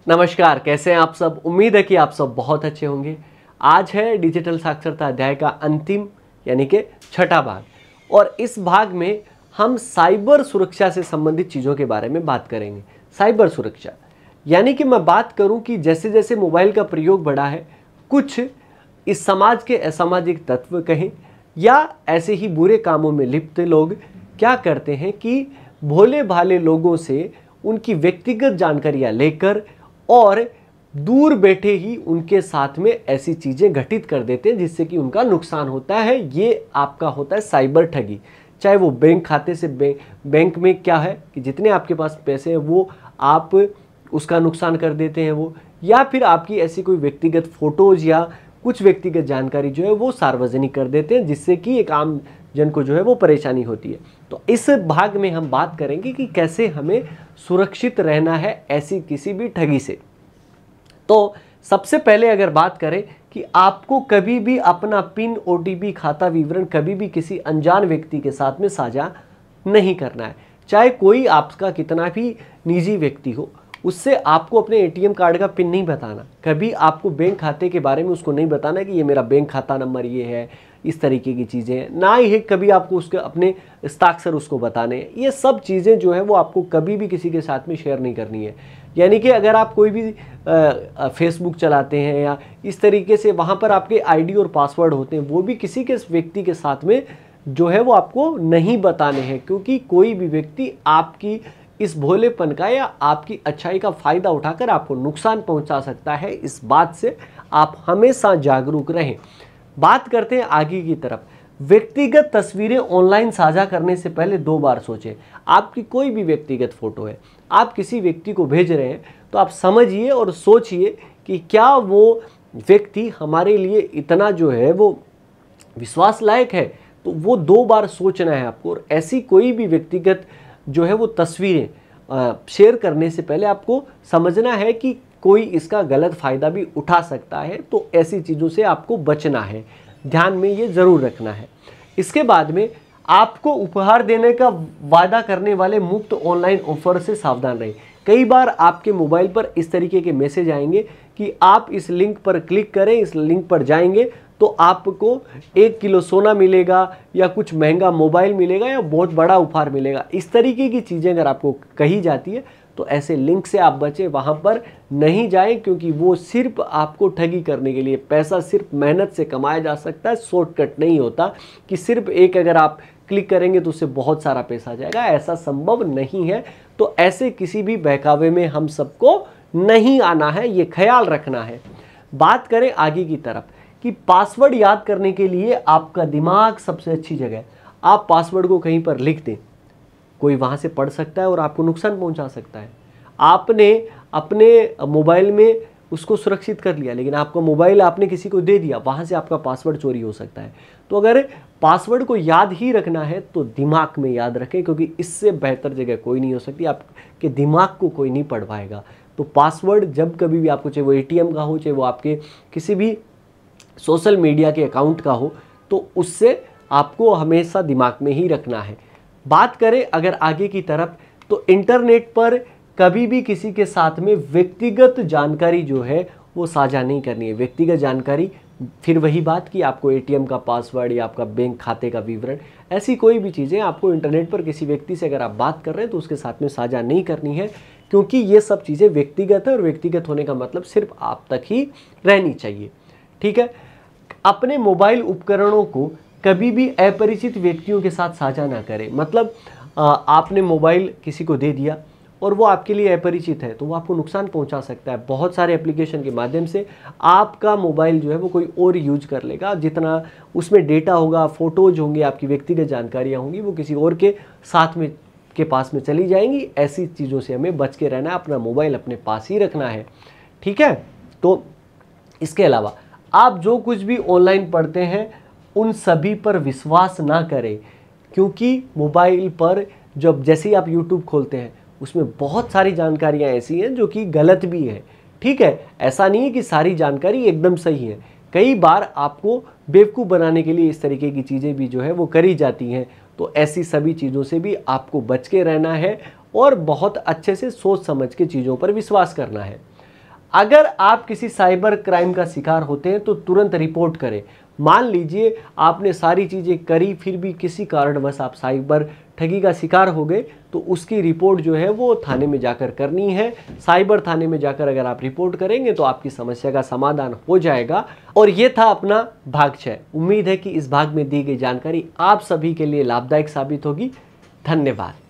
नमस्कार, कैसे हैं आप सब। उम्मीद है कि आप सब बहुत अच्छे होंगे। आज है डिजिटल साक्षरता अध्याय का अंतिम यानी कि छठा भाग और इस भाग में हम साइबर सुरक्षा से संबंधित चीज़ों के बारे में बात करेंगे। साइबर सुरक्षा यानी कि मैं बात करूं कि जैसे जैसे मोबाइल का प्रयोग बढ़ा है, कुछ इस समाज के असामाजिक तत्व कहें या ऐसे ही बुरे कामों में लिप्त लोग क्या करते हैं कि भोले भाले लोगों से उनकी व्यक्तिगत जानकारियां लेकर और दूर बैठे ही उनके साथ में ऐसी चीज़ें घटित कर देते हैं जिससे कि उनका नुकसान होता है। ये आपका होता है साइबर ठगी। चाहे वो बैंक खाते से बैंक में क्या है कि जितने आपके पास पैसे हैं वो आप उसका नुकसान कर देते हैं वो, या फिर आपकी ऐसी कोई व्यक्तिगत फ़ोटोज़ या कुछ व्यक्तिगत जानकारी जो है वो सार्वजनिक कर देते हैं जिससे कि एक आम जन को जो है वो परेशानी होती है। तो इस भाग में हम बात करेंगे कि कैसे हमें सुरक्षित रहना है ऐसी किसी भी ठगी से। तो सबसे पहले अगर बात करें कि आपको कभी भी अपना पिन, ओटीपी, खाता विवरण कभी भी किसी अनजान व्यक्ति के साथ में साझा नहीं करना है। चाहे कोई आपका कितना भी निजी व्यक्ति हो, उससे आपको अपने एटीएम कार्ड का पिन नहीं बताना। कभी आपको बैंक खाते के बारे में उसको नहीं बताना कि ये मेरा बैंक खाता नंबर ये है, इस तरीके की चीज़ें हैं। ना ही कभी आपको उसके अपने हस्ताक्षर उसको बताने हैं। ये सब चीज़ें जो है वो आपको कभी भी किसी के साथ में शेयर नहीं करनी है। यानी कि अगर आप कोई भी फेसबुक चलाते हैं या इस तरीके से वहाँ पर आपके आईडी और पासवर्ड होते हैं, वो भी किसी के व्यक्ति के साथ में जो है वो आपको नहीं बताने हैं, क्योंकि कोई भी व्यक्ति आपकी इस भोलेपन का या आपकी अच्छाई का फ़ायदा उठाकर आपको नुकसान पहुंचा सकता है। इस बात से आप हमेशा जागरूक रहें। बात करते हैं आगे की तरफ। व्यक्तिगत तस्वीरें ऑनलाइन साझा करने से पहले 2 बार सोचें। आपकी कोई भी व्यक्तिगत फ़ोटो है, आप किसी व्यक्ति को भेज रहे हैं, तो आप समझिए और सोचिए कि क्या वो व्यक्ति हमारे लिए इतना जो है वो विश्वास लायक है। तो वो 2 बार सोचना है आपको। और ऐसी कोई भी व्यक्तिगत जो है वो तस्वीरें शेयर करने से पहले आपको समझना है कि कोई इसका गलत फ़ायदा भी उठा सकता है। तो ऐसी चीज़ों से आपको बचना है, ध्यान में ये ज़रूर रखना है। इसके बाद में आपको उपहार देने का वादा करने वाले मुफ्त ऑनलाइन ऑफर से सावधान रहें। कई बार आपके मोबाइल पर इस तरीके के मैसेज आएंगे कि आप इस लिंक पर क्लिक करें, इस लिंक पर जाएंगे तो आपको 1 किलो सोना मिलेगा या कुछ महंगा मोबाइल मिलेगा या बहुत बड़ा उपहार मिलेगा। इस तरीके की चीज़ें अगर आपको कही जाती है तो ऐसे लिंक से आप बचें, वहाँ पर नहीं जाएं, क्योंकि वो सिर्फ आपको ठगी करने के लिए। पैसा सिर्फ मेहनत से कमाया जा सकता है, शॉर्टकट नहीं होता कि सिर्फ एक अगर आप क्लिक करेंगे तो उससे बहुत सारा पैसा आ जाएगा, ऐसा संभव नहीं है। तो ऐसे किसी भी बहकावे में हम सबको नहीं आना है, ये ख्याल रखना है। बात करें आगे की तरफ कि पासवर्ड याद करने के लिए आपका दिमाग सबसे अच्छी जगह है। आप पासवर्ड को कहीं पर लिख दें, कोई वहाँ से पढ़ सकता है और आपको नुकसान पहुँचा सकता है। आपने अपने मोबाइल में उसको सुरक्षित कर लिया, लेकिन आपका मोबाइल आपने किसी को दे दिया, वहाँ से आपका पासवर्ड चोरी हो सकता है। तो अगर पासवर्ड को याद ही रखना है तो दिमाग में याद रखें, क्योंकि इससे बेहतर जगह कोई नहीं हो सकती। आपके दिमाग को कोई नहीं पढ़ पाएगा। तो पासवर्ड जब कभी भी आपको, चाहे वो एटीएम का हो, चाहे वो आपके किसी भी सोशल मीडिया के अकाउंट का हो, तो उससे आपको हमेशा दिमाग में ही रखना है। बात करें अगर आगे की तरफ, तो इंटरनेट पर कभी भी किसी के साथ में व्यक्तिगत जानकारी जो है वो साझा नहीं करनी है। व्यक्तिगत जानकारी, फिर वही बात कि आपको एटीएम का पासवर्ड या आपका बैंक खाते का विवरण, ऐसी कोई भी चीज़ें आपको इंटरनेट पर किसी व्यक्ति से अगर आप बात कर रहे हैं तो उसके साथ में साझा नहीं करनी है, क्योंकि ये सब चीज़ें व्यक्तिगत है और व्यक्तिगत होने का मतलब सिर्फ आप तक ही रहनी चाहिए। ठीक है। अपने मोबाइल उपकरणों को कभी भी अपरिचित व्यक्तियों के साथ साझा ना करें। मतलब आपने मोबाइल किसी को दे दिया और वो आपके लिए अपरिचित है, तो वो आपको नुकसान पहुंचा सकता है। बहुत सारे एप्लीकेशन के माध्यम से आपका मोबाइल जो है वो कोई और यूज कर लेगा। जितना उसमें डेटा होगा, फ़ोटोज़ होंगे, आपकी व्यक्तिगत जानकारियाँ होंगी, वो किसी और के साथ में के पास में चली जाएंगी। ऐसी चीज़ों से हमें बच के रहना है, अपना मोबाइल अपने पास ही रखना है। ठीक है। तो इसके अलावा आप जो कुछ भी ऑनलाइन पढ़ते हैं उन सभी पर विश्वास ना करें, क्योंकि मोबाइल पर जब जैसे ही आप यूट्यूब खोलते हैं उसमें बहुत सारी जानकारियां ऐसी हैं जो कि गलत भी हैं। ठीक है। ऐसा नहीं है कि सारी जानकारी एकदम सही है। कई बार आपको बेवकूफ़ बनाने के लिए इस तरीके की चीज़ें भी जो है वो करी जाती हैं। तो ऐसी सभी चीज़ों से भी आपको बच के रहना है और बहुत अच्छे से सोच समझ के चीज़ों पर विश्वास करना है। अगर आप किसी साइबर क्राइम का शिकार होते हैं तो तुरंत रिपोर्ट करें। मान लीजिए आपने सारी चीज़ें करी, फिर भी किसी कारणवश आप साइबर ठगी का शिकार हो गए, तो उसकी रिपोर्ट जो है वो थाने में जाकर करनी है। साइबर थाने में जाकर अगर आप रिपोर्ट करेंगे तो आपकी समस्या का समाधान हो जाएगा। और ये था अपना भाग 6। उम्मीद है कि इस भाग में दी गई जानकारी आप सभी के लिए लाभदायक साबित होगी। धन्यवाद।